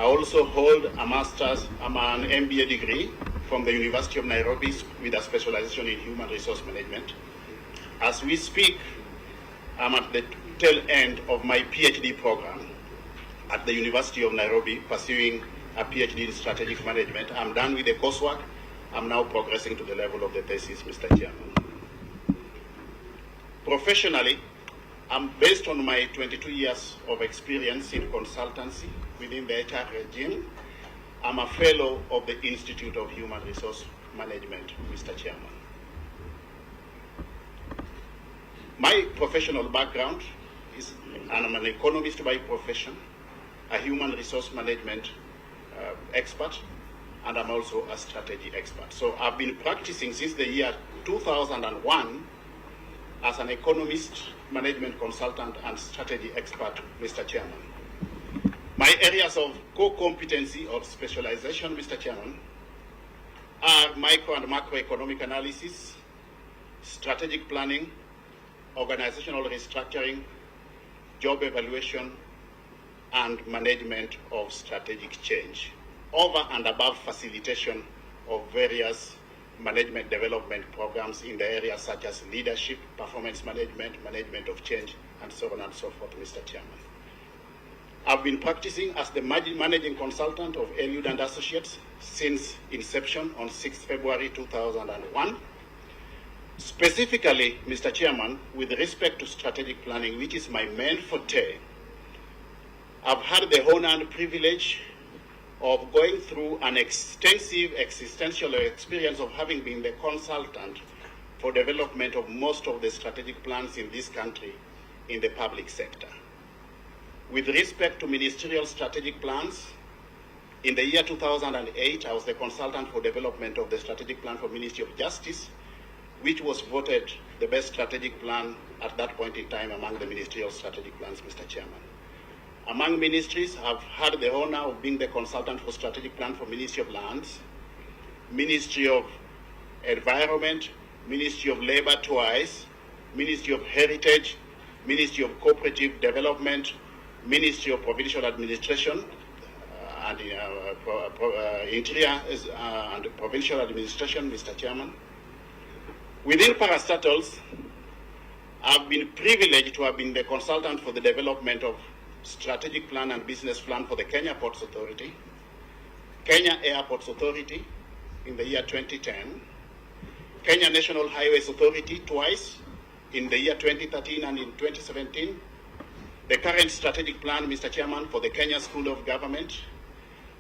I also hold a master's, an MBA degree from the University of Nairobi with a specialization in human resource management. As we speak, I'm at the tail end of my PhD program at the University of Nairobi, pursuing a PhD in strategic management. I'm done with the coursework. I'm now progressing to the level of the thesis, Mr. Chairman. Professionally, I'm based on my 22 years of experience in consultancy within the HR regime. I'm a fellow of the Institute of Human Resource Management, Mr. Chairman. My professional background is I'm an economist by profession, a human resource management expert, and I'm also a strategy expert. So I've been practicing since the year 2001 as an economist, management consultant, and strategy expert, Mr. Chairman. My areas of core competency or specialization, Mr. Chairman, are micro and macroeconomic analysis, strategic planning, organizational restructuring, job evaluation, and management of strategic change, over and above facilitation of various management development programs in the areas such as leadership, performance management, management of change, and so on and so forth, Mr. Chairman. I've been practicing as the managing consultant of Eliud and Associates since inception on 6th February 2001. Specifically, Mr. Chairman, with respect to strategic planning, which is my main forte, I've had the honor and privilege of going through an extensive existential experience of having been the consultant for development of most of the strategic plans in this country in the public sector. With respect to ministerial strategic plans, in the year 2008, I was the consultant for development of the strategic plan for Ministry of Justice, which was voted the best strategic plan at that point in time among the ministerial strategic plans, Mr. Chairman. Among ministries, I've had the honor of being the consultant for strategic plan for Ministry of Lands, Ministry of Environment, Ministry of Labor twice, Ministry of Heritage, Ministry of Cooperative Development, Ministry of Provincial Administration, and Interior and Provincial Administration, Mr. Chairman. Within parastatals, I've been privileged to have been the consultant for the development of strategic plan and business plan for the Kenya Ports Authority, Kenya Airports Authority in the year 2010, Kenya National Highways Authority twice in the year 2013 and in 2017, the current strategic plan, Mr. Chairman, for the Kenya School of Government,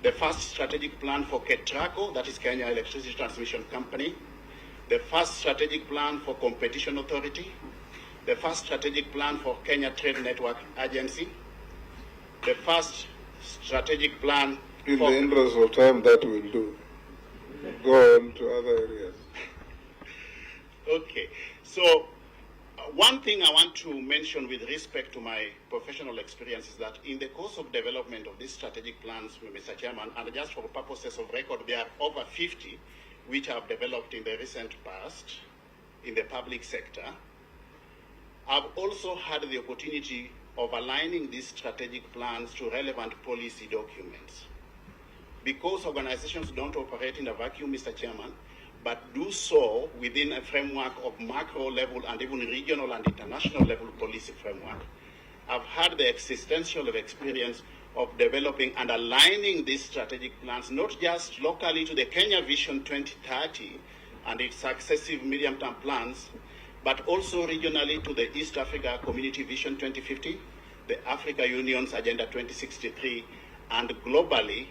the first strategic plan for KETRACO, that is Kenya Electricity Transmission Company, the first strategic plan for Competition Authority, the first strategic plan for Kenya Trade Network Agency, the first strategic plan in the interest of time, that will do. Go on to other areas. Okay, so one thing I want to mention with respect to my professional experience is that in the course of development of these strategic plans, Mr. Chairman, and just for purposes of record, there are over 50 which have developed in the recent past in the public sector. I've also had the opportunity of aligning these strategic plans to relevant policy documents. Because organizations don't operate in a vacuum, Mr. Chairman, but do so within a framework of macro level and even regional and international level policy framework, I've had the existential experience of developing and aligning these strategic plans, not just locally to the Kenya Vision 2030 and its successive medium-term plans, but also regionally to the East Africa Community Vision 2050, the Africa Union's Agenda 2063, and globally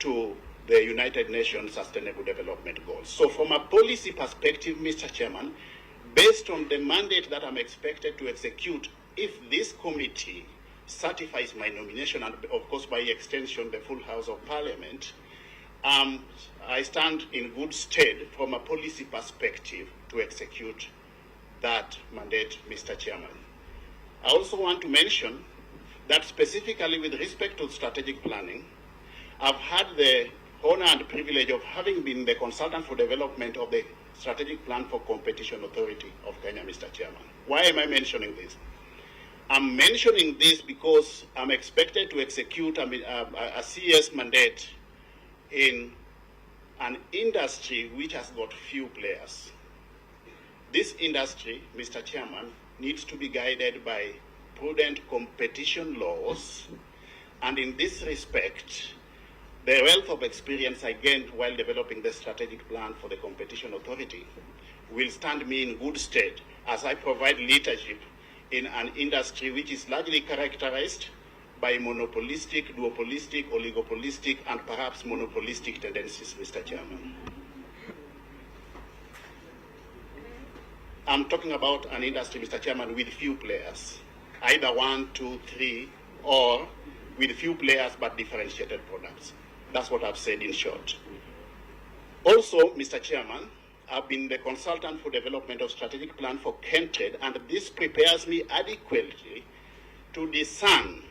to the United Nations Sustainable Development Goals. So from a policy perspective, Mr. Chairman, based on the mandate that I'm expected to execute, if this committee certifies my nomination, and of course by extension the full House of Parliament, I stand in good stead from a policy perspective to execute that mandate, Mr. Chairman. I also want to mention that specifically with respect to strategic planning, I've had the honor and privilege of having been the consultant for development of the strategic plan for Competition Authority of Kenya, Mr. Chairman. Why am I mentioning this? I'm mentioning this because I'm expected to execute a CS mandate in an industry which has got few players. This industry, Mr. Chairman, needs to be guided by prudent competition laws, and in this respect, the wealth of experience I gained while developing the strategic plan for the Competition Authority will stand me in good stead as I provide leadership in an industry which is largely characterized by monopolistic, duopolistic, oligopolistic, and perhaps monopolistic tendencies, Mr. Chairman. I'm talking about an industry, Mr. Chairman, with few players, either 1, 2, 3, or with few players but differentiated products. That's what I've said in short. Also, Mr. Chairman, I've been the consultant for development of strategic plan for Kentrade, and this prepares me adequately to discern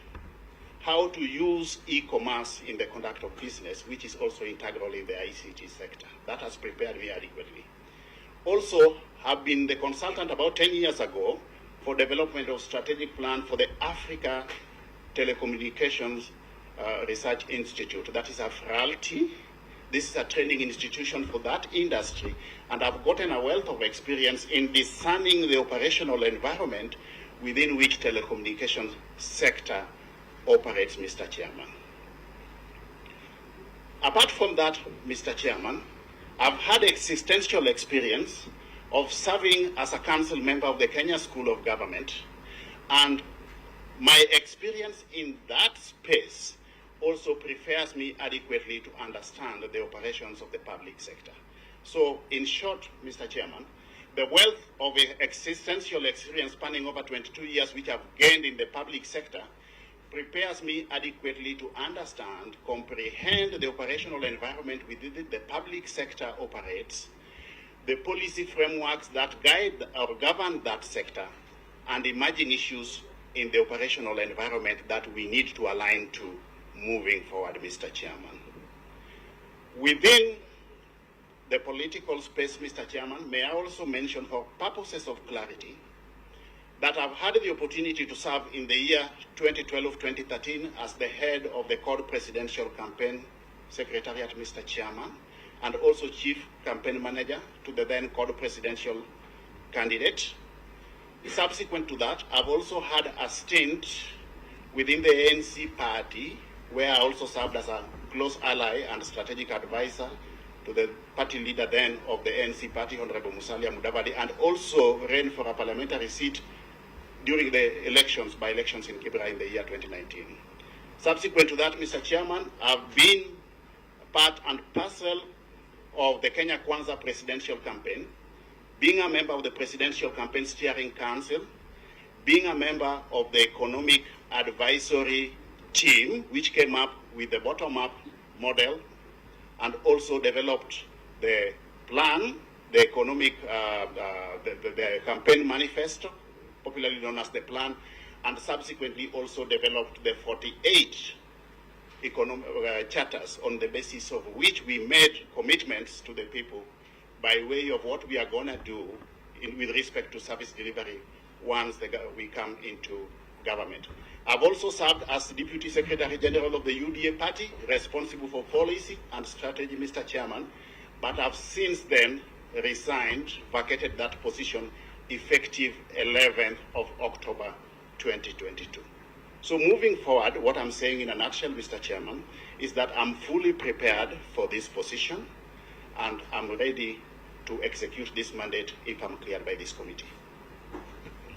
how to use e-commerce in the conduct of business, which is also integral in the ICT sector. That has prepared me adequately. Also, I've been the consultant about 10 years ago for development of strategic plan for the Africa Telecommunications Research Institute. That is AFRALTI. This is a training institution for that industry, and I've gotten a wealth of experience in discerning the operational environment within which telecommunications sector operates, Mr. Chairman. Apart from that, Mr. Chairman, I've had existential experience of serving as a council member of the Kenya School of Government, and my experience in that space also prepares me adequately to understand the operations of the public sector. So, in short, Mr. Chairman, the wealth of existential experience spanning over 22 years which I've gained in the public sector prepares me adequately to understand, comprehend the operational environment within the public sector operates, the policy frameworks that guide or govern that sector, and emerging issues in the operational environment that we need to align to moving forward, Mr. Chairman. Within the political space, Mr. Chairman, may I also mention, for purposes of clarity, that I've had the opportunity to serve in the year 2012-2013 as the head of the CORD Presidential Campaign Secretariat, Mr. Chairman, and also Chief Campaign Manager to the then CORD Presidential candidate. Subsequent to that, I've also had a stint within the ANC party, where I also served as a close ally and strategic advisor to the party leader then of the ANC party, Honorable Musalia Mudavadi, and also ran for a parliamentary seat during the elections, by-elections in Kibra in the year 2019. Subsequent to that, Mr. Chairman, I've been part and parcel of the Kenya Kwanza presidential campaign, being a member of the Presidential Campaign Steering Council, being a member of the Economic Advisory Team, which came up with the bottom-up model and also developed the plan, the economic, the campaign manifesto, popularly known as the plan, and subsequently also developed the 48 charters on the basis of which we made commitments to the people by way of what we are going to do with respect to service delivery once we come into government. I've also served as Deputy Secretary General of the UDA party, responsible for policy and strategy, Mr. Chairman, but I've since then resigned, vacated that position effective 11th of October 2022. So moving forward, what I'm saying in a nutshell, Mr. Chairman, is that I'm fully prepared for this position and I'm ready to execute this mandate if I'm cleared by this committee.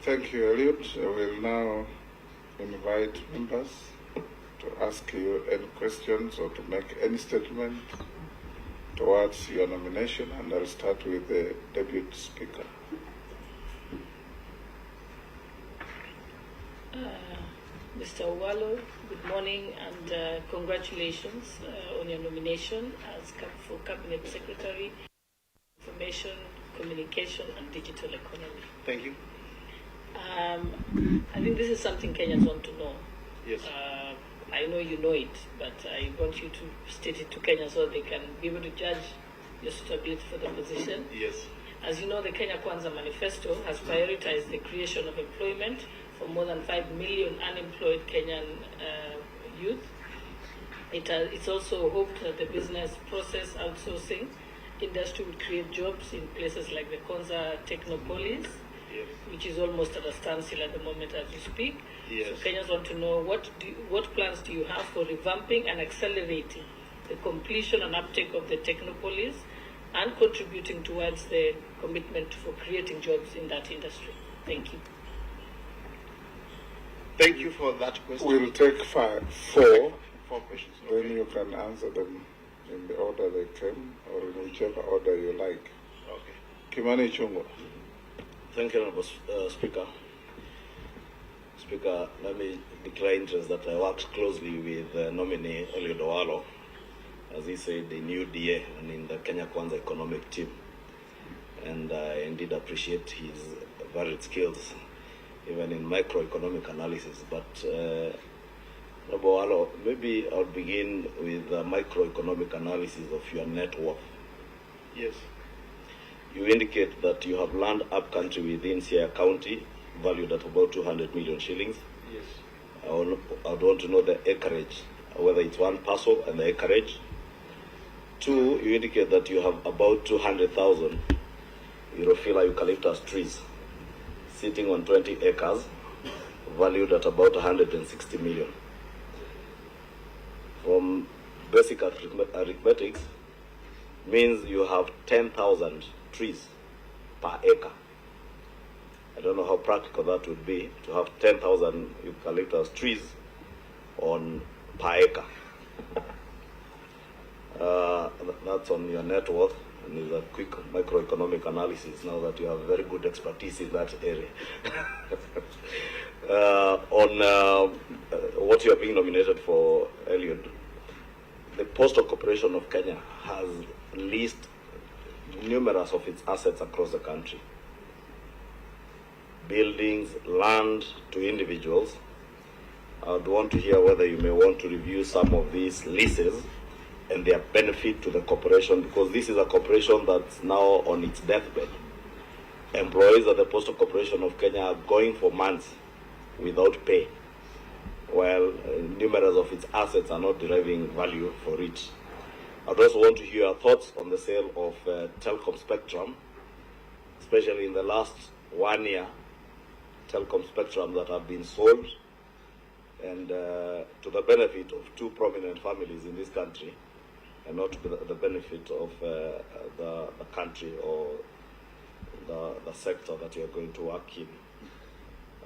Thank you, Eliud. I will now invite members to ask you any questions or to make any statement towards your nomination, and I'll start with the Deputy Speaker. Mr. Owalo, good morning and congratulations on your nomination as for Cabinet Secretary, Information, Communication and Digital Economy. Thank you. I think this is something Kenyans want to know. Yes. I know you know it, but I want you to state it to Kenyans so they can be able to judge your suitability for the position. Yes. As you know, the Kenya Kwanza Manifesto has prioritized the creation of employment for more than 5 million unemployed Kenyan youth. It's also hoped that the business process outsourcing industry would create jobs in places like the Konza Technopolis, Yes. which is almost at a standstill at the moment as we speak. Yes. So Kenyans want to know what plans do you have for revamping and accelerating the completion and uptake of the Technopolis and contributing towards the commitment for creating jobs in that industry. Thank you. Thank you for that question. We'll take four questions. then Okay. you can answer them in the order they came or in whichever order you like. Okay. Kimani Chungo. Thank you, Honorable Speaker. Speaker, let me declare interest that I worked closely with nominee Eliud Owalo, as he said, the new DA and in the Kenya Kwanza economic team. And I indeed appreciate his varied skills, even in microeconomic analysis. But Honorable Owalo, maybe I'll begin with the microeconomic analysis of your net worth. Yes. You indicate that you have land up country within Siaya County, valued at about 200 million shillings. Yes. I'd want to know the acreage, whether it's one parcel and the acreage. Two, you indicate that you have about 200,000 Europhila eucalyptus trees sitting on 20 acres, valued at about 160 million. From basic arithmetics, means you have 10,000 trees per acre. I don't know how practical that would be to have 10,000 eucalyptus trees on per acre. That's on your net worth, and is a quick microeconomic analysis now that you have very good expertise in that area. On what you are being nominated for, Eliud, the Postal Corporation of Kenya has leased numerous of its assets across the country. Buildings, land to individuals. I would want to hear whether you may want to review some of these leases and their benefit to the corporation, because this is a corporation that's now on its deathbed. Employees at the Postal Corporation of Kenya are going for months without pay, while numerous of its assets are not deriving value for it. I'd also want to hear your thoughts on the sale of telecom spectrum, especially in the last 1 year, telecom spectrum that have been sold, and to the benefit of two prominent families in this country, and not to the benefit of the country or the sector that you are going to work in.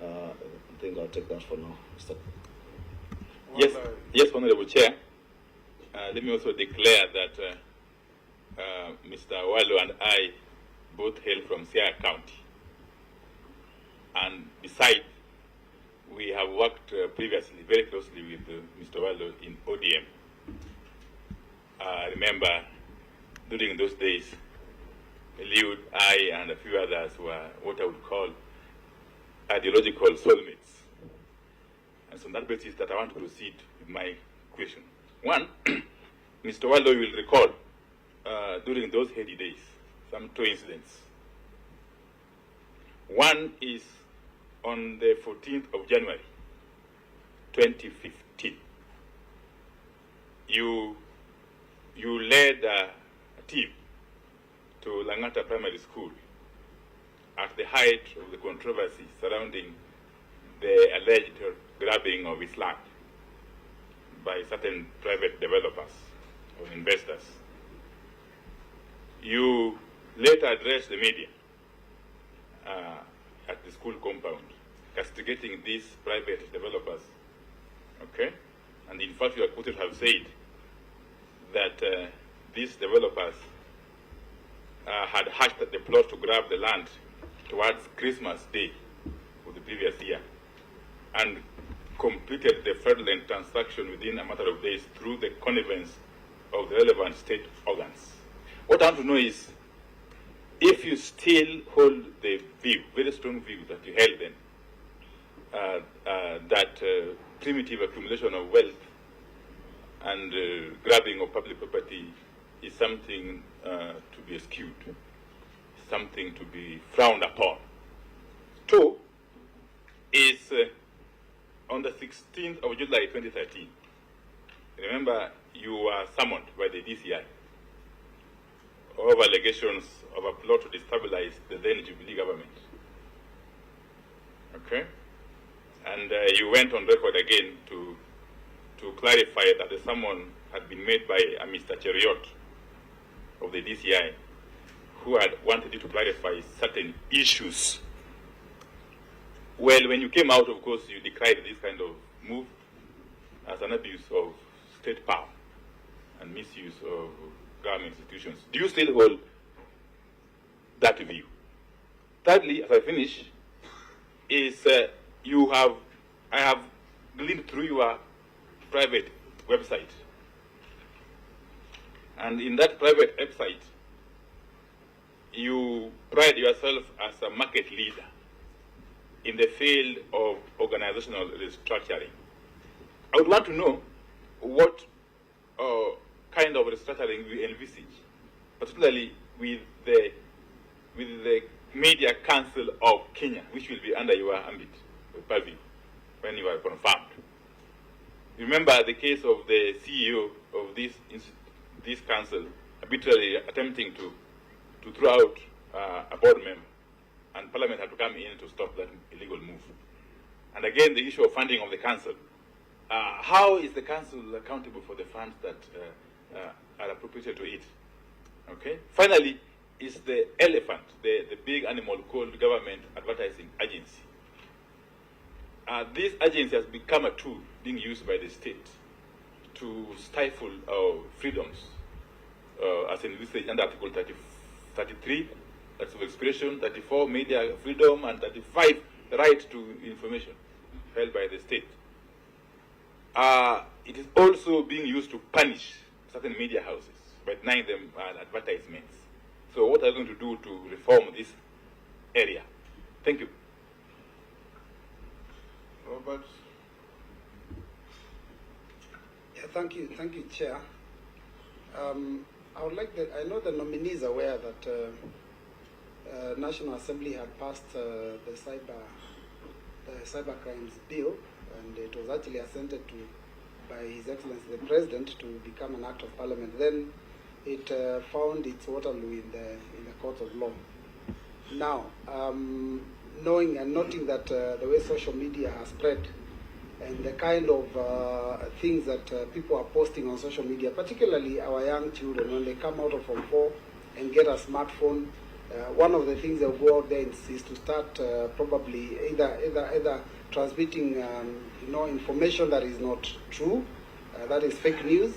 I think I'll take that for now, Mr. Yes, Honorable Chair. Let me also declare that Mr. Owalo and I both hail from Siaya County. And besides, we have worked previously very closely with Mr. Owalo in ODM. I remember during those days, Eliud, I, and a few others were what I would call ideological soulmates. And so on that basis that I want to proceed with my question. One, Mr. Owalo will recall during those heady days some two incidents. One is on the 14th of January, 2015. You led a team to Langata Primary School at the height of the controversy surrounding the alleged grabbing of its land by certain private developers or investors. You later addressed the media at the school compound, castigating these private developers, okay? And in fact, you could have said that these developers had hatched the plot to grab the land towards Christmas Day of the previous year and completed the fraudulent transaction within a matter of days through the connivance of the relevant state organs. What I want to know is, if you still hold the view, very strong view that you held then, that primitive accumulation of wealth and grabbing of public property is something to be eschewed, something to be frowned upon. Two, is on the 16th of July 2013. Remember, you were summoned by the DCI over allegations of a plot to destabilize the then Jubilee government. Okay? And you went on record again to clarify that the summon had been made by a Mr. Cheriot of the DCI, who had wanted you to clarify certain issues. Well, when you came out, of course, you decried this kind of move as an abuse of state power and misuse of government institutions. Do you still hold that view? Thirdly, as I finish, is I have gleaned through your private website. And in that private website, you pride yourself as a market leader in the field of organizational restructuring. I would want to know what kind of restructuring you envisage, particularly with the Media Council of Kenya, which will be under your ambit, purview, when you are confirmed. Remember the case of the CEO of this council arbitrarily attempting to throw out a board member, and Parliament had to come in to stop that illegal move. And again, the issue of funding of the council. How is the council accountable for the funds that are appropriated to it? Okay. Finally, is the elephant, the big animal called Government Advertising Agency. This agency has become a tool being used by the state to stifle freedoms, as envisaged under Article 33, that's of expression, 34, media freedom, and 35, the right to information held by the state. It is also being used to punish certain media houses by denying them advertisements. So what are you going to do to reform this area? Thank you. Robert? Yeah, thank you, Chair. I would like that. I know the nominees are aware that National Assembly had passed the cyber crimes bill, and it was actually assented to by His Excellency the President to become an act of Parliament. Then it found its Waterloo in the court of law. Now, knowing and noting that the way social media has spread and the kind of things that people are posting on social media, particularly our young children, when they come out of Form 4 and get a smartphone, one of the things they'll go out there is to start probably either transmitting information that is not true, that is fake news.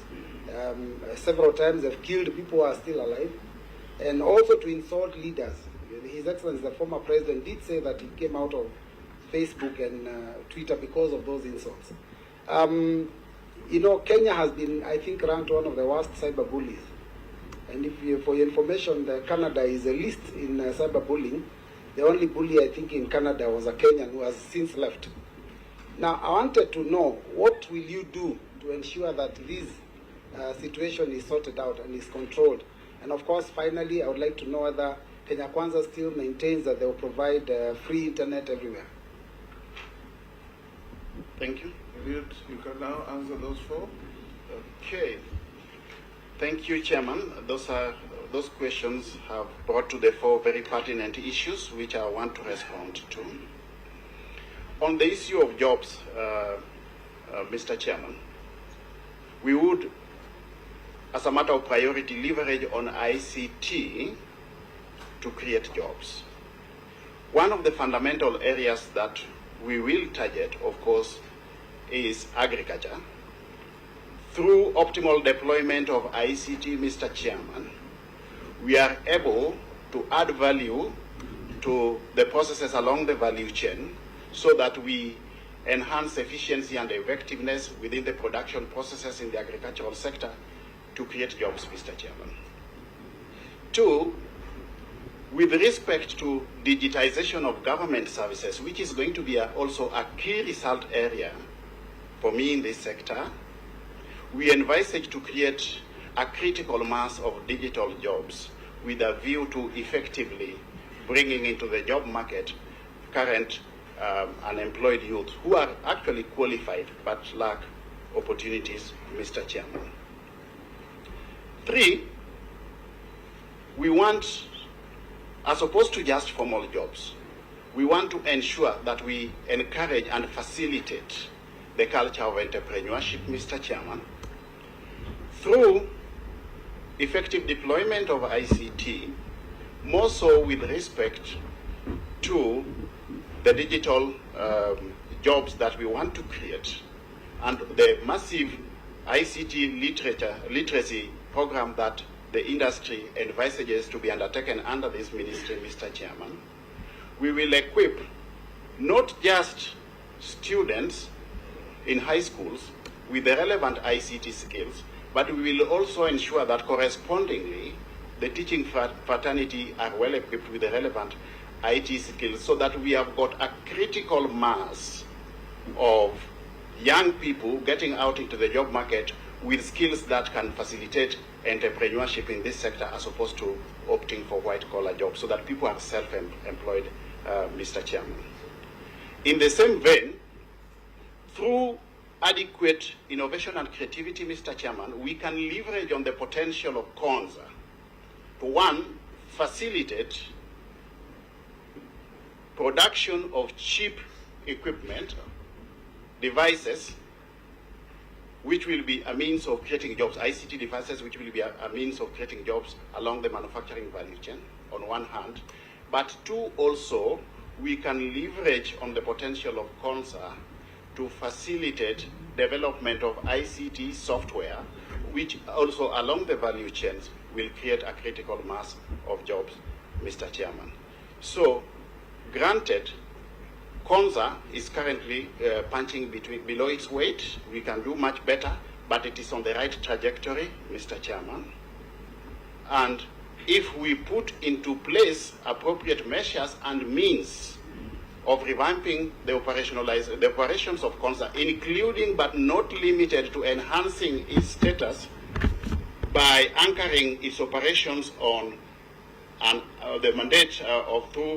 Several times they've killed people who are still alive, and also to insult leaders. His Excellency, the former president, did say that he came out of Facebook and Twitter because of those insults. Kenya has been, I think, ranked one of the worst cyber bullies. And for your information, Canada is the least in cyberbullying. The only bully, I think, in Canada was a Kenyan who has since left. Now, I wanted to know, what will you do to ensure that this situation is sorted out and is controlled? And of course, finally, I would like to know whether Kenya Kwanza still maintains that they will provide free internet everywhere. Thank you. Elliot, you can now answer those four. Okay. Thank you, Chairman. Those questions have brought to the fore very pertinent issues which I want to respond to. On the issue of jobs, Mr. Chairman, we would, as a matter of priority, leverage on ICT to create jobs. One of the fundamental areas that we will target, of course, is agriculture. Through optimal deployment of ICT, Mr. Chairman, we are able to add value to the processes along the value chain so that we enhance efficiency and effectiveness within the production processes in the agricultural sector to create jobs, Mr. Chairman. Two, with respect to digitization of government services, which is going to be also a key result area for me in this sector, we envisage to create a critical mass of digital jobs with a view to effectively bringing into the job market current unemployed youth who are actually qualified but lack opportunities, Mr. Chairman. 3, we want, as opposed to just formal jobs, we want to ensure that we encourage and facilitate the culture of entrepreneurship, Mr. Chairman, through effective deployment of ICT, more so with respect to the digital jobs that we want to create, and the massive ICT literacy program that the industry envisages to be undertaken under this ministry, Mr. Chairman. We will equip not just students in high schools with the relevant ICT skills, but we will also ensure that correspondingly the teaching fraternity are well equipped with the relevant IT skills, so that we have got a critical mass of young people getting out into the job market with skills that can facilitate entrepreneurship in this sector, as opposed to opting for white-collar jobs, so that people are self-employed, Mr. Chairman. In the same vein, through adequate innovation and creativity, Mr. Chairman, we can leverage on the potential of KONZA to, 1, facilitate production of cheap equipment, devices, which will be a means of creating jobs, ICT devices, which will be a means of creating jobs along the manufacturing value chain, on one hand. But 2, also, we can leverage on the potential of KONZA to facilitate development of ICT software, which also along the value chains will create a critical mass of jobs, Mr. Chairman. So, granted, KONZA is currently punching below its weight. We can do much better, but it is on the right trajectory, Mr. Chairman. And if we put into place appropriate measures and means of revamping the operations of KONZA, including but not limited to enhancing its status by anchoring its operations on the mandate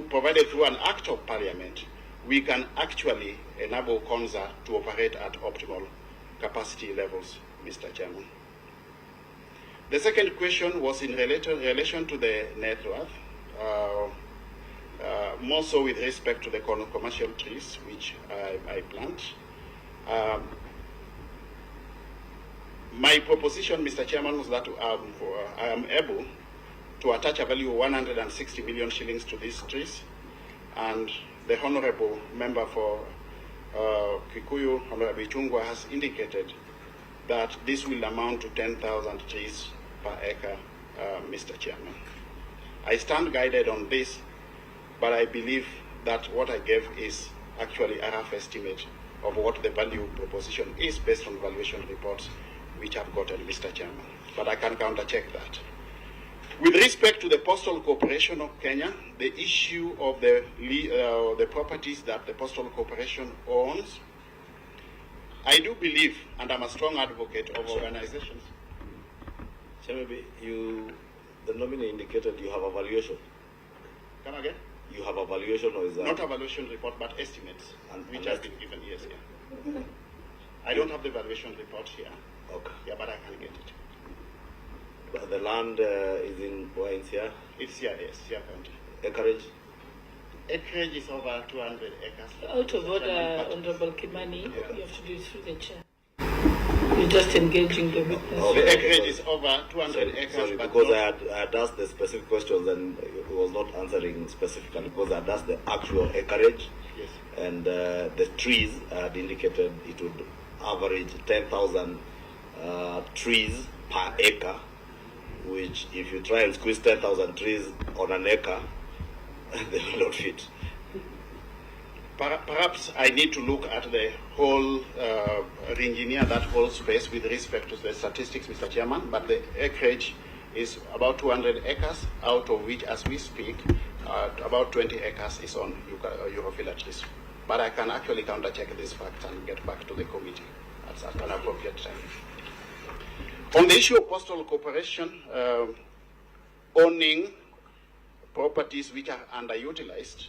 provided through an act of parliament, we can actually enable KONZA to operate at optimal capacity levels, Mr. Chairman. The second question was in relation to the net worth, more so with respect to the commercial trees which I plant. My proposition, Mr. Chairman, was that I am able to attach a value of 160 million shillings to these trees, and the Honorable Member for Kikuyu, Honorable Chungwa, has indicated that this will amount to 10,000 trees per acre, Mr. Chairman. I stand guided on this, but I believe that what I gave is actually a rough estimate of what the value proposition is based on valuation reports which I've gotten, Mr. Chairman. But I can counter-check that. With respect to the Postal Corporation of Kenya, the issue of the properties that the Postal Corporation owns, I do believe, and I'm a strong advocate of organizations. Chairman, the nominee indicated you have a valuation. Come again? You have a valuation, or is that? Not a valuation report, but estimates, which has been given, yes, yeah. I don't have the valuation report here. Okay. Yeah, but I can get it. But the land is in where? It's here? It's here, yes, here county. Acreage? Acreage is over 200 acres. Out of order, Honorable Kimani, you have to do it through the chair. You're just engaging the witness. Okay. The acreage is over 200 acres. Sorry, because I had asked the specific questions and it was not answering specifically, because I had asked the actual acreage. Yes. And the trees, I had indicated it would average 10,000 trees per acre, which if you try and squeeze 10,000 trees on an acre, they will not fit. Perhaps I need to look at the whole, re-engineer that whole space with respect to the statistics, Mr. Chairman, but the acreage is about 200 acres, out of which, as we speak, about 20 acres is on Europhila trees. But I can actually counter-check this fact and get back to the committee at an appropriate time. On the issue of Postal Corporation owning properties which are underutilized,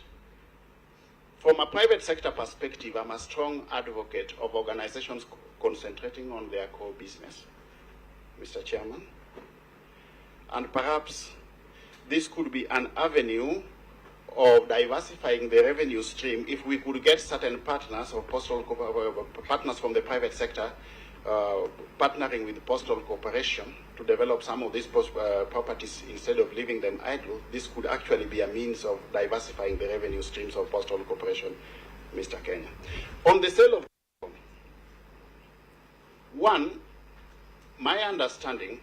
From a private sector perspective, I'm a strong advocate of organizations concentrating on their core business, Mr. Chairman. And perhaps this could be an avenue of diversifying the revenue stream if we could get certain partners or partners from the private sector partnering with postal corporation to develop some of these properties instead of leaving them idle. This could actually be a means of diversifying the revenue streams of postal corporation, Mr. Kenya. On the sale of one, my understanding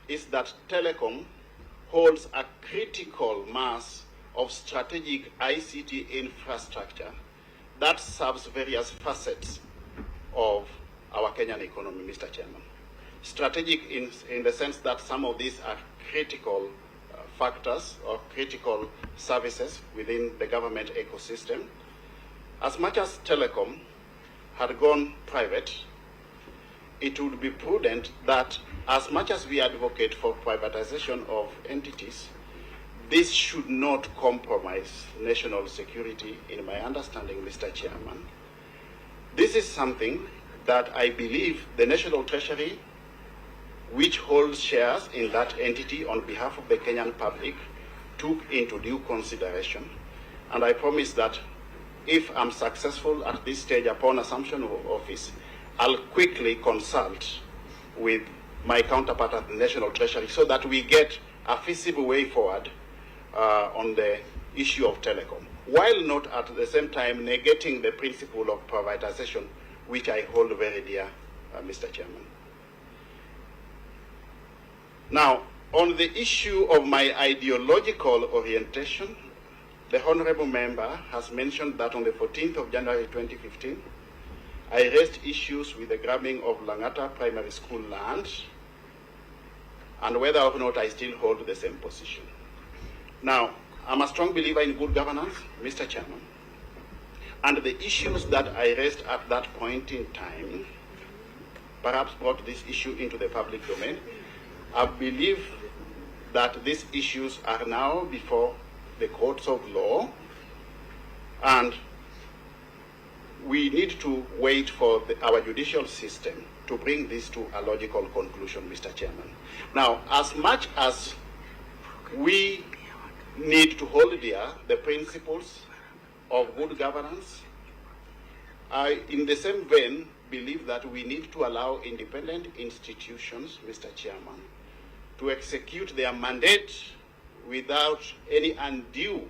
is that telecom holds a critical mass of strategic ICT infrastructure that serves various facets of our Kenyan economy, Mr. Chairman. Strategic in the sense that some of these are critical factors or critical services within the government ecosystem. As much as telecom had gone private, it would be prudent that as much as we advocate for privatization of entities, this should not compromise national security, in my understanding, Mr. Chairman. This is something that I believe the National Treasury, which holds shares in that entity on behalf of the Kenyan public, took into due consideration. And I promise that if I'm successful at this stage upon assumption of office, I'll quickly consult with my counterpart at the National Treasury so that we get a feasible way forward on the issue of telecom, while not at the same time negating the principle of privatization, which I hold very dear, Mr. Chairman. Now, on the issue of my ideological orientation, the Honorable Member has mentioned that on the 14th of January 2015, I raised issues with the grabbing of Langata Primary School land and whether or not I still hold the same position. Now, I'm a strong believer in good governance, Mr. Chairman, and the issues that I raised at that point in time perhaps brought this issue into the public domain. I believe that these issues are now before the courts of law, and we need to wait for our judicial system to bring this to a logical conclusion, Mr. Chairman. Now, as much as we need to hold dear the principles of good governance, I, in the same vein, believe that we need to allow independent institutions, Mr. Chairman, to execute their mandate without any undue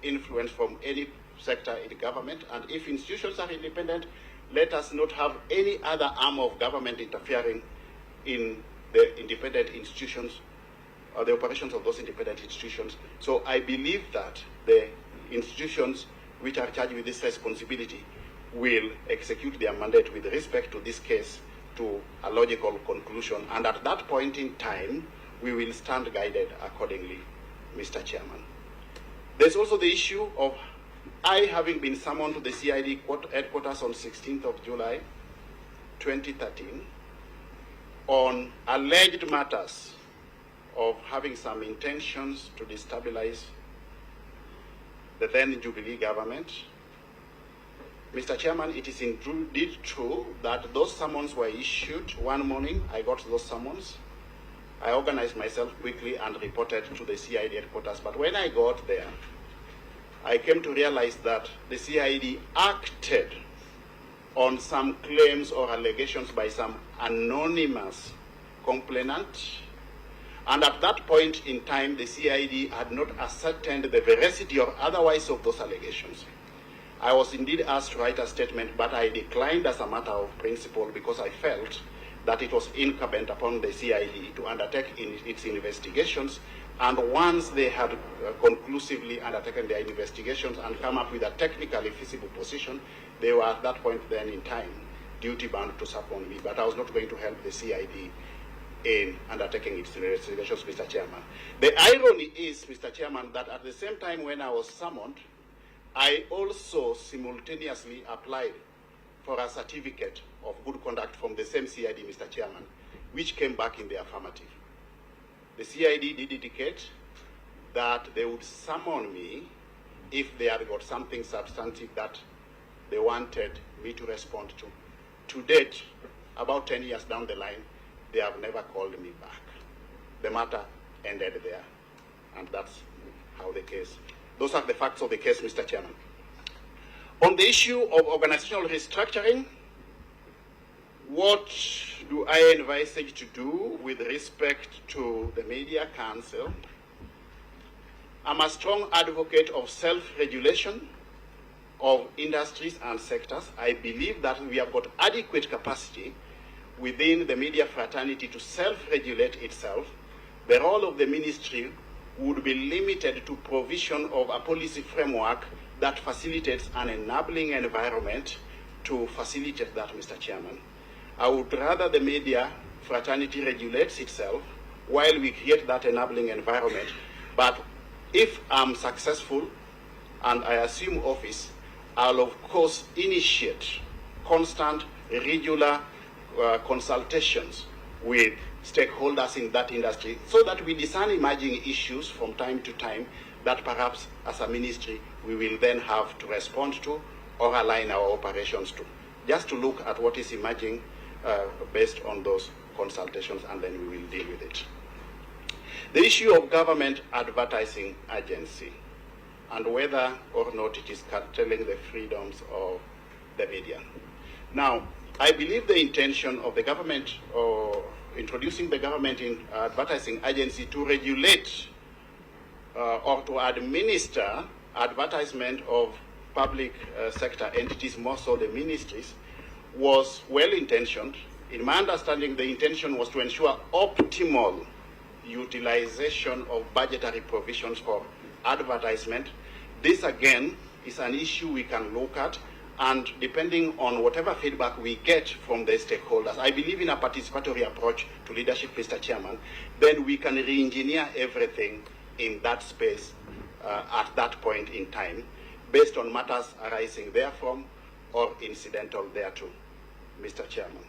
influence from any sector in the government. And if institutions are independent, let us not have any other arm of government interfering in the independent institutions or the operations of those independent institutions. So I believe that the institutions which are charged with this responsibility will execute their mandate with respect to this case to a logical conclusion. And at that point in time, we will stand guided accordingly, Mr. Chairman. There's also the issue of I having been summoned to the CID headquarters on 16th of July 2013 on alleged matters of having some intentions to destabilize the then Jubilee government. Mr. Chairman, it is indeed true that those summons were issued one morning. I got those summons. I organized myself quickly and reported to the CID headquarters. But when I got there, I came to realize that the CID acted on some claims or allegations by some anonymous complainant. And at that point in time, the CID had not ascertained the veracity or otherwise of those allegations. I was indeed asked to write a statement, but I declined as a matter of principle because I felt that it was incumbent upon the CID to undertake its investigations. And once they had conclusively undertaken their investigations and come up with a technically feasible position, they were at that point then in time duty-bound to support me. But I was not going to help the CID in undertaking its investigations, Mr. Chairman. The irony is, Mr. Chairman, that at the same time when I was summoned, I also simultaneously applied for a certificate of good conduct from the same CID, Mr. Chairman, which came back in the affirmative. The CID did indicate that they would summon me if they had got something substantive that they wanted me to respond to. To date, about 10 years down the line, they have never called me back. The matter ended there, and that's how the case. Those are the facts of the case, Mr. Chairman. On the issue of organizational restructuring, what do I envisage to do with respect to the Media Council? I'm a strong advocate of self-regulation of industries and sectors. I believe that we have got adequate capacity within the media fraternity to self-regulate itself. The role of the ministry would be limited to provision of a policy framework that facilitates an enabling environment to facilitate that, Mr. Chairman. I would rather the media fraternity regulates itself while we create that enabling environment. But if I'm successful and I assume office, I'll of course initiate constant, regular consultations with stakeholders in that industry so that we discern emerging issues from time to time that perhaps as a ministry we will then have to respond to or align our operations to. Just to look at what is emerging based on those consultations, and then we will deal with it. The issue of government advertising agency and whether or not it is curtailing the freedoms of the media. Now, I believe the intention of the government or introducing the government in advertising agency to regulate or to administer advertisement of public sector entities, more so the ministries, was well-intentioned. In my understanding, the intention was to ensure optimal utilization of budgetary provisions for advertisement. This again is an issue we can look at, and depending on whatever feedback we get from the stakeholders, I believe in a participatory approach to leadership, Mr. Chairman, then we can re-engineer everything in that space at that point in time, based on matters arising therefrom or incidental thereto, Mr. Chairman.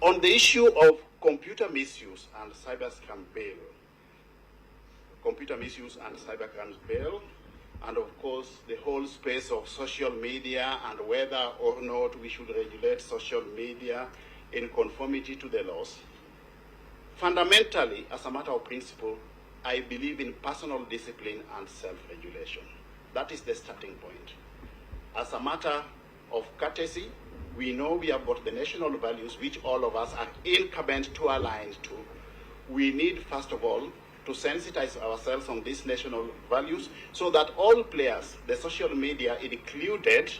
On the issue of computer misuse and cybercrime bail, and of course the whole space of social media and whether or not we should regulate social media in conformity to the laws. Fundamentally, as a matter of principle, I believe in personal discipline and self-regulation. That is the starting point. As a matter of courtesy, we know we have got the national values which all of us are incumbent to align to. We need, first of all, to sensitize ourselves on these national values so that all players, the social media included,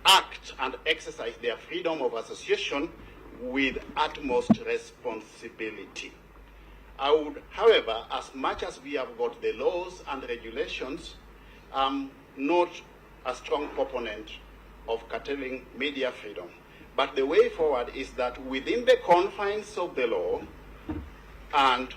act and exercise their freedom of association with utmost responsibility. I would, however, as much as we have got the laws and regulations, not a strong proponent of curtailing media freedom. But the way forward is that within the confines of the law and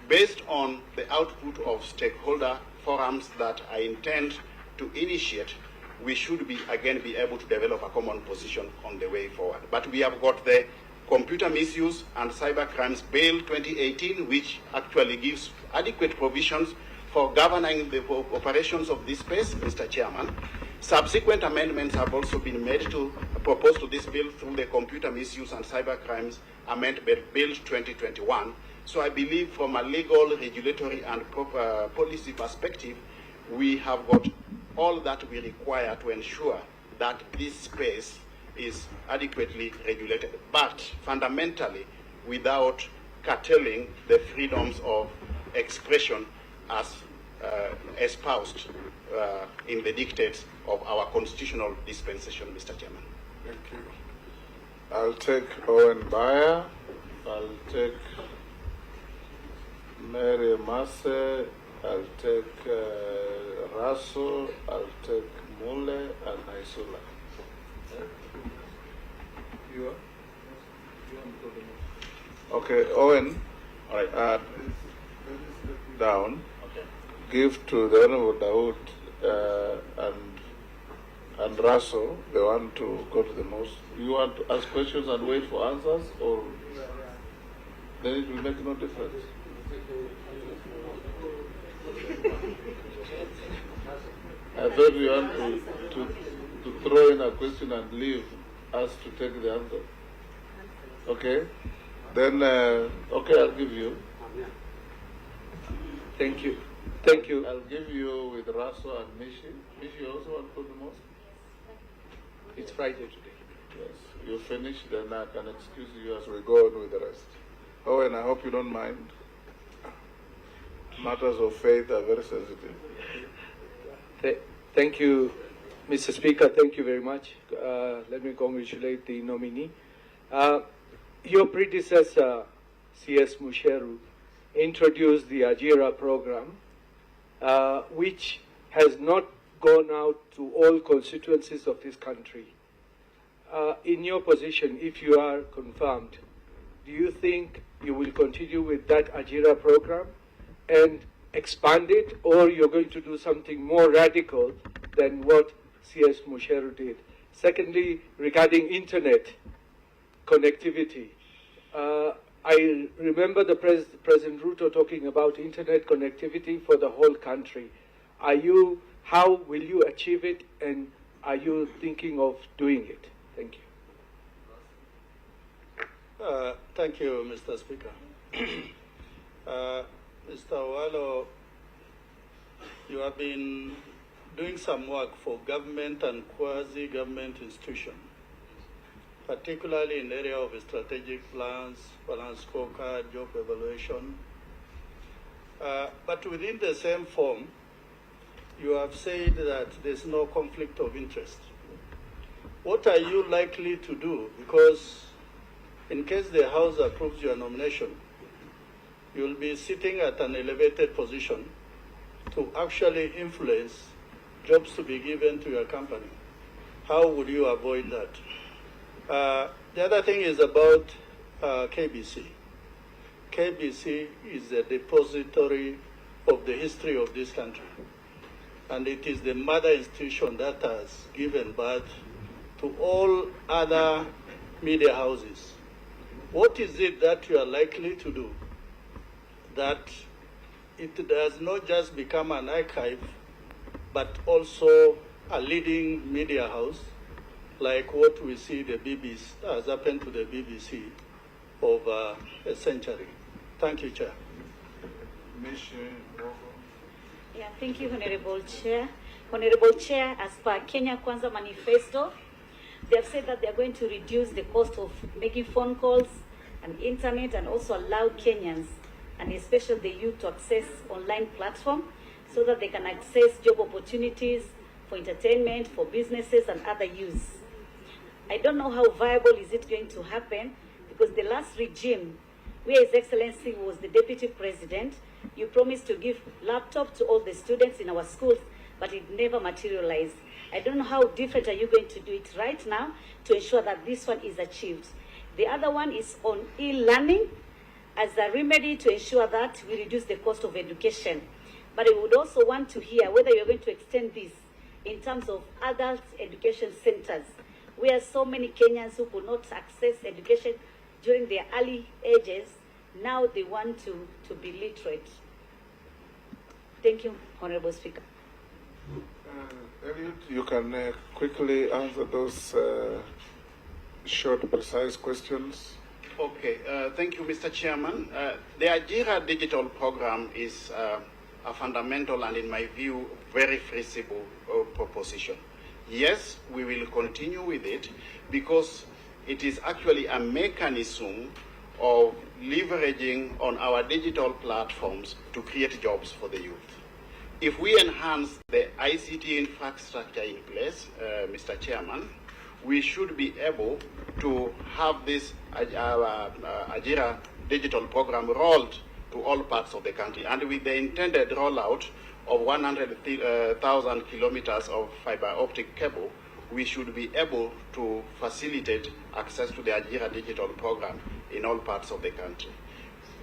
based on the output of stakeholder forums that I intend to initiate, we should be able to develop a common position on the way forward. But we have got the Computer Misuse and Cybercrimes Bill 2018, which actually gives adequate provisions for governing the operations of this space, Mr. Chairman. Subsequent amendments have also been made to propose to this bill through the Computer Misuse and Cybercrimes Amendment Bill 2021. So I believe from a legal, regulatory, and policy perspective, we have got all that we require to ensure that this space is adequately regulated, but fundamentally without curtailing the freedoms of expression as espoused in the dictates of our constitutional dispensation, Mr. Chairman. Thank you. I'll take Owen Bayer. I'll take Mary Masse. I'll take Raso. I'll take Mule and Isula. You are? Okay, Owen. All right. Down. Okay. Give to the Honorable Dawood and Raso, they want to go to the most. You want to ask questions and wait for answers, or then it will make no difference? I thought you want to throw in a question and leave us to take the answer. Okay? Then, okay, I'll give you. Thank you. Thank you. I'll give you with Raso and Mishi. Mishi also want to put the most? It's Friday today. Yes. You finish, then I can excuse you as we go on with the rest. Oh, and I hope you don't mind. Matters of faith are very sensitive. Thank you, Mr. Speaker. Thank you very much. Let me congratulate the nominee. Your predecessor, C.S. Musheru, introduced the Ajira program, which has not gone out to all constituencies of this country. In your position, if you are confirmed, do you think you will continue with that Ajira program and expand it, or you're going to do something more radical than what C.S. Musheru did? Secondly, regarding internet connectivity, I remember the President Ruto talking about internet connectivity for the whole country. How will you achieve it, and are you thinking of doing it? Thank you. Thank you, Mr. Speaker. Mr. Owalo, you have been doing some work for government and quasi-government institutions, particularly in the area of strategic plans, balance scorecard, job evaluation. But within the same form, you have said that there's no conflict of interest. What are you likely to do? Because in case the House approves your nomination, you'll be sitting at an elevated position to actually influence jobs to be given to your company. How would you avoid that? The other thing is about KBC. KBC is a depository of the history of this country, and it is the mother institution that has given birth to all other media houses. What is it that you are likely to do that it does not just become an archive, but also a leading media house, like what we see the BBC has happened to the BBC over a century? Thank you, Chair. Yeah, thank you, Honorable Chair. Honorable Chair, as per Kenya Kwanza Manifesto, they have said that they are going to reduce the cost of making phone calls and internet, and also allow Kenyans, and especially the youth, to access online platform so that they can access job opportunities for entertainment, for businesses and other use. I don't know how viable is it going to happen, because the last regime, where His Excellency was the Deputy President, you promised to give laptop to all the students in our schools, but it never materialized. I don't know how different are you going to do it right now to ensure that this one is achieved. The other one is on e-learning as a remedy to ensure that we reduce the cost of education. But I would also want to hear whether you're going to extend this in terms of adult education centers, where so many Kenyans who could not access education during their early ages, now they want to be literate. Thank you, Honorable Speaker. Elliot, you can quickly answer those short, precise questions. Okay, thank you, Mr. Chairman. The Ajira digital program is a fundamental and, in my view, very feasible proposition. Yes, we will continue with it because it is actually a mechanism of leveraging on our digital platforms to create jobs for the youth. If we enhance the ICT infrastructure in place, Mr. Chairman, we should be able to have this Ajira digital program rolled to all parts of the country, and with the intended rollout of 100,000 kilometers of fiber optic cable, we should be able to facilitate access to the Ajira digital program in all parts of the country.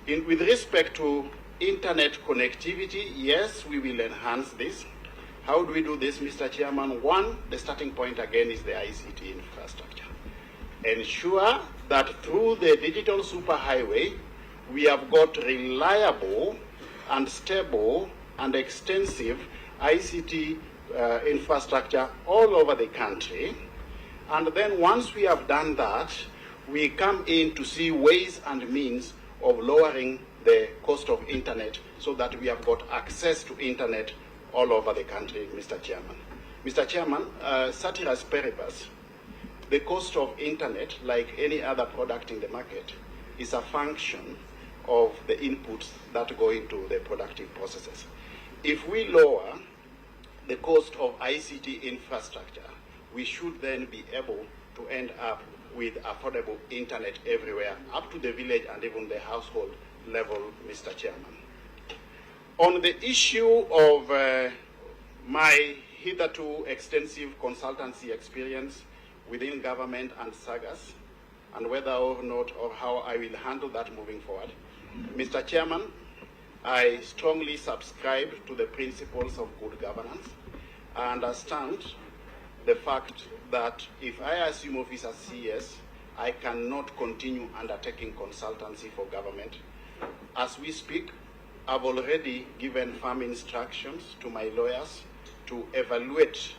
With respect to internet connectivity, yes, we will enhance this. How do we do this, Mr. Chairman? One, the starting point again is the ICT infrastructure. Ensure that through the digital superhighway, we have got reliable and stable and extensive ICT infrastructure all over the country. And then once we have done that, we come in to see ways and means of lowering the cost of internet so that we have got access to internet all over the country, Mr. Chairman. Mr. Chairman, ceteris paribus, the cost of internet, like any other product in the market, is a function of the inputs that go into the productive processes. If we lower the cost of ICT infrastructure, we should then be able to end up with affordable internet everywhere, up to the village and even the household level, Mr. Chairman. On the issue of my hitherto extensive consultancy experience within government and SAGAS, and whether or not or how I will handle that moving forward, Mr. Chairman, I strongly subscribe to the principles of good governance. I understand the fact that if I assume office as CS, I cannot continue undertaking consultancy for government. As we speak, I've already given firm instructions to my lawyers to evaluate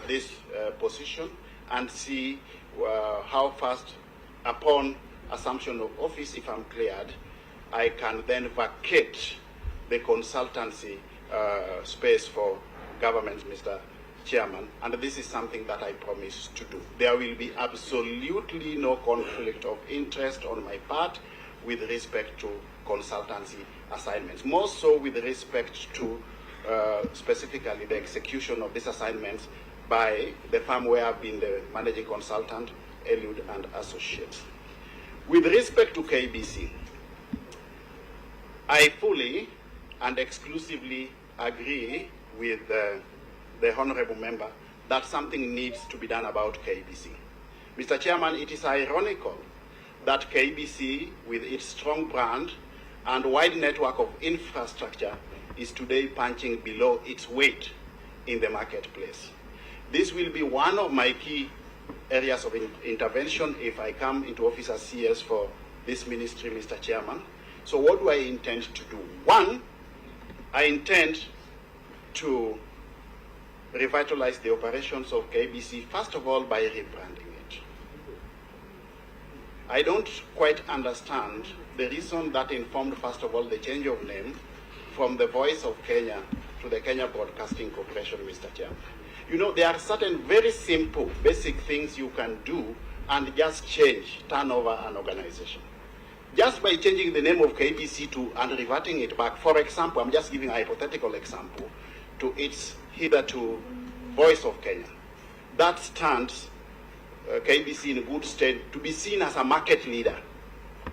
this position and see how fast, upon assumption of office, if I'm cleared, I can then vacate the consultancy space for government, Mr. Chairman, and this is something that I promise to do. There will be absolutely no conflict of interest on my part with respect to consultancy assignments, more so with respect to specifically the execution of these assignments by the firm where I've been the managing consultant, Eliud and Associates. With respect to KBC, I fully and exclusively agree with the honorable member that something needs to be done about KBC. Mr. Chairman, it is ironical that KBC, with its strong brand and wide network of infrastructure, is today punching below its weight in the marketplace. This will be one of my key areas of intervention if I come into office as CS for this ministry, Mr. Chairman. So what do I intend to do? One, I intend to revitalize the operations of KBC, first of all, by rebranding it. I don't quite understand the reason that informed, first of all, the change of name from the Voice of Kenya to the Kenya Broadcasting Corporation, Mr. Chairman. You know, there are certain very simple, basic things you can do and just change, turn over an organization. Just by changing the name of KBC to and reverting it back, for example, I'm just giving a hypothetical example, to its hitherto Voice of Kenya. That stands KBC in good state to be seen as a market leader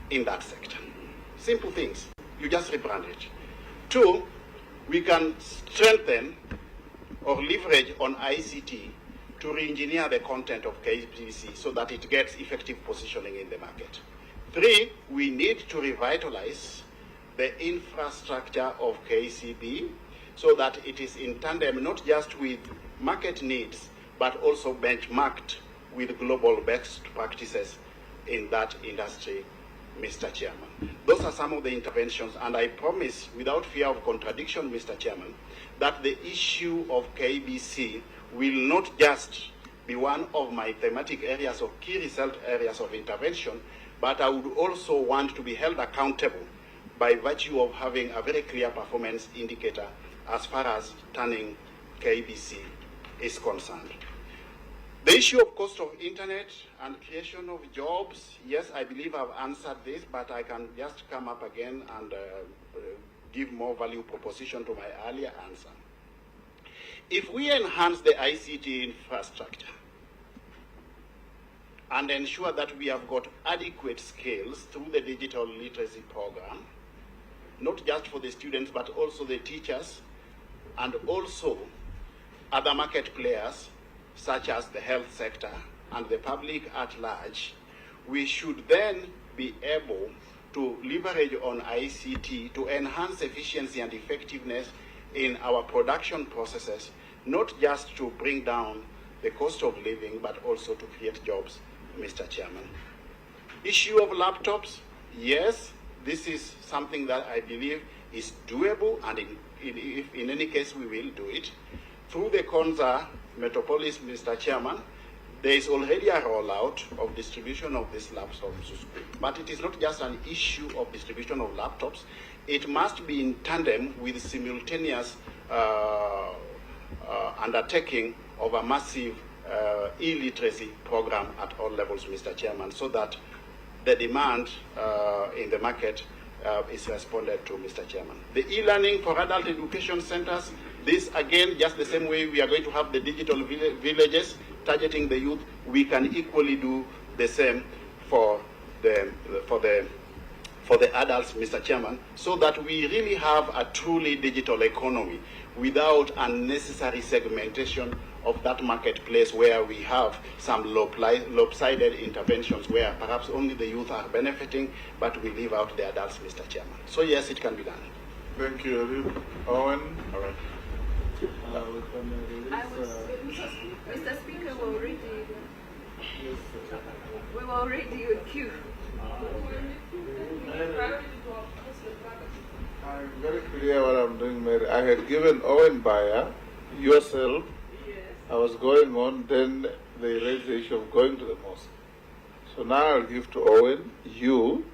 in that sector. Simple things. You just rebrand it. Two, we can strengthen or leverage on ICT to re-engineer the content of KBC so that it gets effective positioning in the market. Three, we need to revitalize the infrastructure of KCB so that it is in tandem not just with market needs, but also benchmarked with global best practices in that industry, Mr. Chairman. Those are some of the interventions, and I promise, without fear of contradiction, Mr. Chairman, that the issue of KBC will not just be one of my thematic areas of key result areas of intervention, but I would also want to be held accountable by virtue of having a very clear performance indicator as far as turning KBC is concerned. The issue of cost of internet and creation of jobs, yes, I believe I've answered this, but I can just come up again and give more value proposition to my earlier answer. If we enhance the ICT infrastructure and ensure that we have got adequate skills through the digital literacy program, not just for the students, but also the teachers and also other market players, such as the health sector and the public at large, we should then be able to leverage on ICT to enhance efficiency and effectiveness in our production processes, not just to bring down the cost of living, but also to create jobs, Mr. Chairman. Issue of laptops, yes, this is something that I believe is doable, and if in any case we will do it. Through the Konza Metropolis, Mr. Chairman, there is already a rollout of distribution of these laptops. But it is not just an issue of distribution of laptops. It must be in tandem with simultaneous undertaking of a massive e-literacy program at all levels, Mr. Chairman, so that the demand in the market is responded to, Mr. Chairman. The e-learning for adult education centers, this again, just the same way we are going to have the digital villages targeting the youth, we can equally do the same for the adults, Mr. Chairman, so that we really have a truly digital economy without unnecessary segmentation of that marketplace where we have some lopsided interventions where perhaps only the youth are benefiting, but we leave out the adults, Mr. Chairman. So yes, it can be done. Thank you, Eliud. Owen? All right. Mr. Speaker, we were already on queue. I'm very clear what I'm doing, Mary. I had given Owen Bayer, yourself. Yes. I was going on, then they raised the issue of going to the mosque. So now I'll give to Owen, you,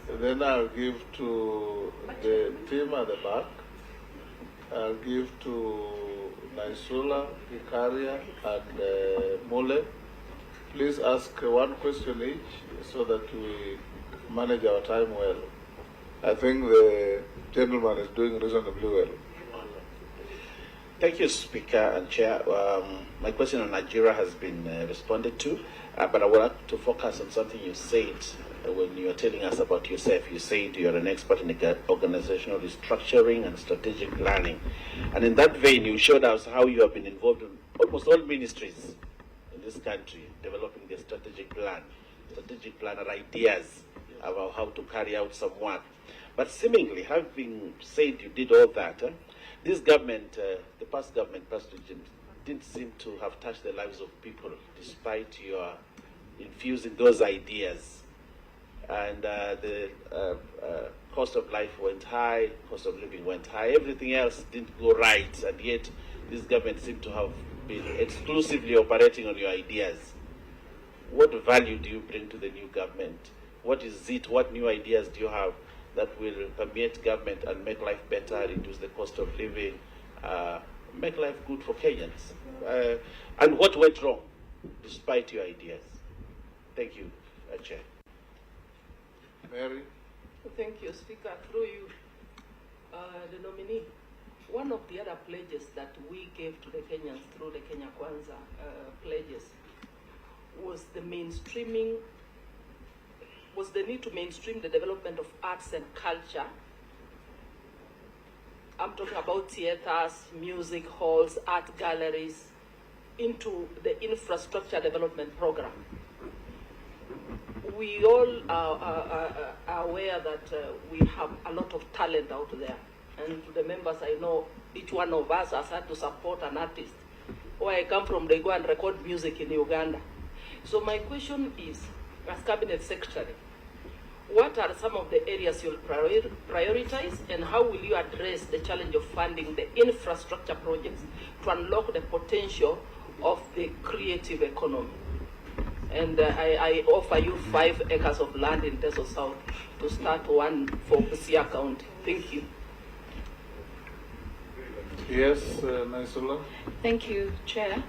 and then I'll give to the team at the back. I'll give to Naisula, Ikaria, and Mule. Please ask one question each so that we manage our time well. I think the gentleman is doing reasonably well. Thank you, Speaker and Chair. My question on Nigeria has been responded to, but I would like to focus on something you said when you were telling us about yourself. You said you're an expert in organizational restructuring and strategic planning. And in that vein, you showed us how you have been involved in almost all ministries in this country, developing their strategic plan or ideas about how to carry out some work. But seemingly, having said you did all that, this government, the past government, past regime, didn't seem to have touched the lives of people, despite your infusing those ideas. And the cost of life went high, cost of living went high, everything else didn't go right, and yet this government seemed to have been exclusively operating on your ideas. What value do you bring to the new government? What is it, what new ideas do you have that will permeate government and make life better, reduce the cost of living, make life good for Kenyans? And what went wrong, despite your ideas? Thank you, Chair. Mary? Thank you, Speaker. Through you, the nominee. One of the other pledges that we gave to the Kenyans through the Kenya Kwanza pledges was the mainstreaming, was the need to mainstream the development of arts and culture. I'm talking about theaters, music halls, art galleries, into the infrastructure development program. We all are aware that we have a lot of talent out there. And to the members, I know each one of us has had to support an artist. Where I come from, they go and record music in Uganda. So my question is, as Cabinet Secretary, what are some of the areas you'll prioritize, and how will you address the challenge of funding the infrastructure projects to unlock the potential of the creative economy? And I offer you 5 acres of land in Teso South to start one for Busia County. Thank you. Yes, Naisula? Thank you, Chair.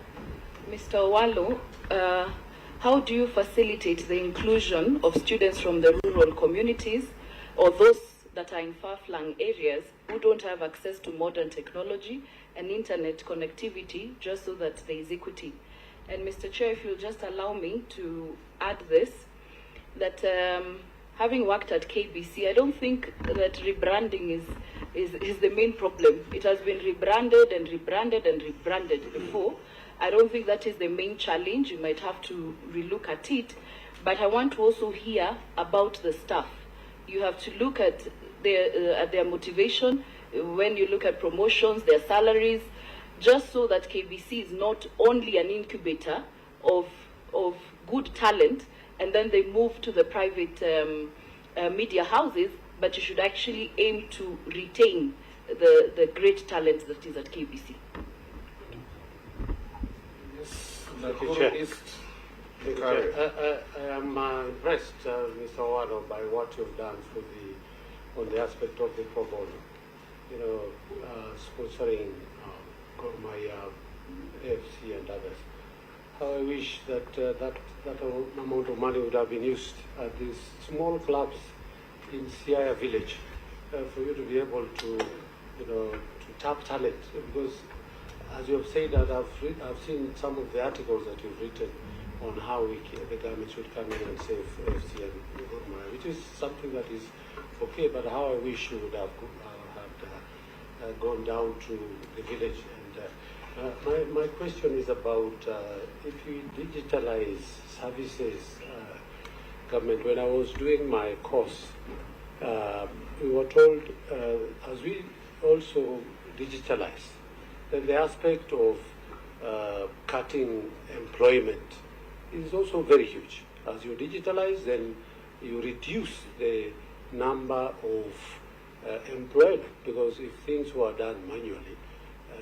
Mr. Owalo, how do you facilitate the inclusion of students from the rural communities or those that are in far-flung areas who don't have access to modern technology and internet connectivity, just so that there is equity? And Mr. Chair, if you'll just allow me to add this, that having worked at KBC, I don't think that rebranding is the main problem. It has been rebranded and rebranded and rebranded before. I don't think that is the main challenge. You might have to relook at it. But I want to also hear about the staff. You have to look at their motivation when you look at promotions, their salaries, just so that KBC is not only an incubator of good talent, and then they move to the private media houses, but you should actually aim to retain the great talent that is at KBC. I am impressed, Mr. Owado, by what you've done on the aspect of the pro bono, sponsoring my AFC and others. How I wish that that amount of money would have been used at these small clubs in Siaya village for you to be able to, to tap talent. Because, as you have said, that I've seen some of the articles that you've written on how the government should come in and save FC and Gormaya, which is something that is okay, but how I wish you would have gone down to the village. And my question is about if you digitalize services, government. When I was doing my course, we were told, as we also digitalize, then the aspect of cutting employment is also very huge. As you digitalize, then you reduce the number of employment, because if things were done manually,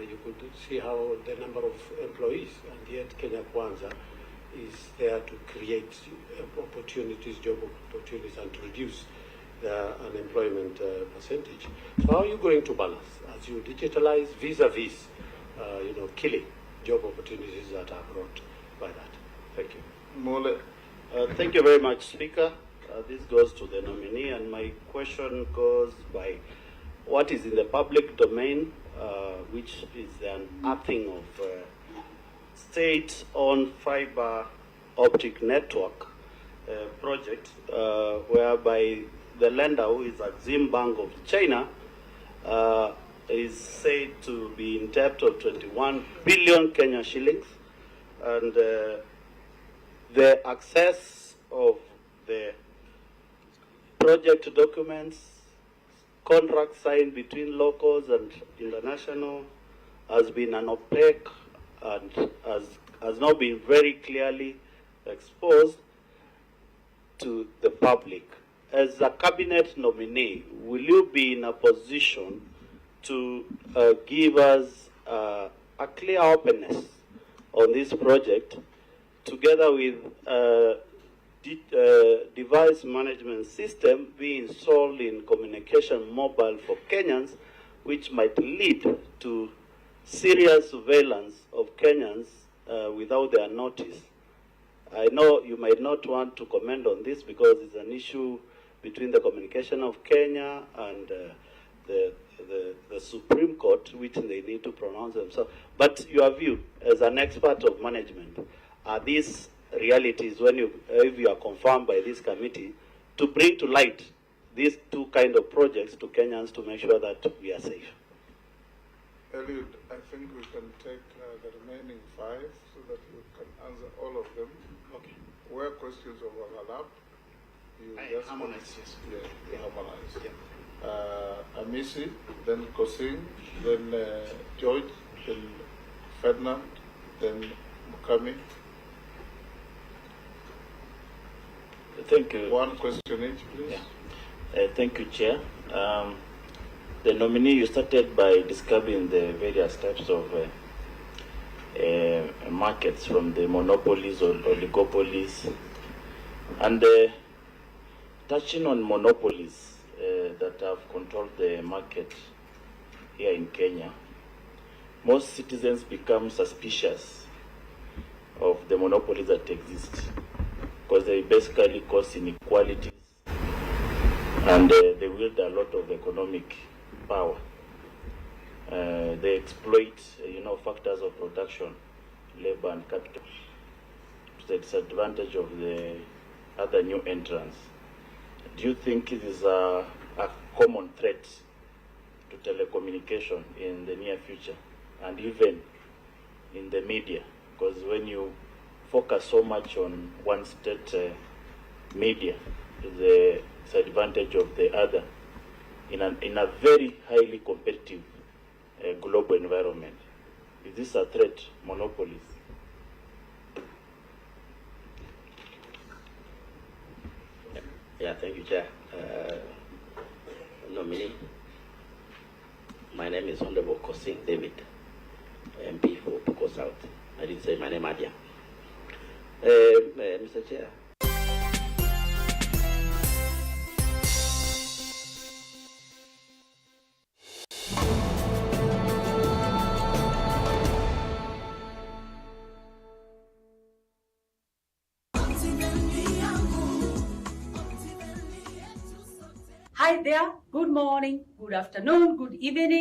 you could see how the number of employees, and yet Kenya Kwanza is there to create opportunities, job opportunities, and to reduce the unemployment percentage. So how are you going to balance as you digitalize vis-a-vis, killing job opportunities that are brought by that? Thank you. Mole. Thank you very much, Speaker. This goes to the nominee, and my question goes by what is in the public domain, which is the unearthing of state-owned fiber optic network project, whereby the lender, who is Exim Bank of China, is said to be in debt of 21 billion Kenya shillings, and the access of the project documents, contracts signed between locals and international, has been an opaque and has now been very clearly exposed to the public. As a cabinet nominee, will you be in a position to give us a clear openness on this project, together with device management system being installed in communication mobile for Kenyans, which might lead to serious surveillance of Kenyans without their notice? I know you might not want to comment on this because it's an issue between the Communication of Kenya and the Supreme Court, which they need to pronounce themselves. But your view as an expert of management, are these realities, if you are confirmed by this committee, to bring to light these two kind of projects to Kenyans to make sure that we are safe? Eliud, I think we can take the remaining 5 so that you can answer all of them. Okay. Where questions overlap, you just harmonize, yes. Yeah, you harmonize. Yeah. Amisi, then Kosing, then George, then Ferdinand, then Mukami. Thank you. One question each, please. Yeah. Thank you, Chair. The nominee, you started by describing the various types of markets, from the monopolies or oligopolies, and touching on monopolies that have controlled the market here in Kenya. Most citizens become suspicious of the monopolies that exist, because they basically cause inequalities, and they wield a lot of economic power. They exploit, factors of production, labor and capital, to the disadvantage of the other new entrants. Do you think it is a common threat to telecommunication in the near future, and even in the media? Because when you focus so much on one state media, the disadvantage of the other, in a very highly competitive global environment. Is this a threat, monopolies? Yeah, thank you, Chair. My name is Honorable Kosing David, MP for Poko South. I didn't say my name earlier. Mr. Chair. Hi there, good morning, good afternoon, good evening.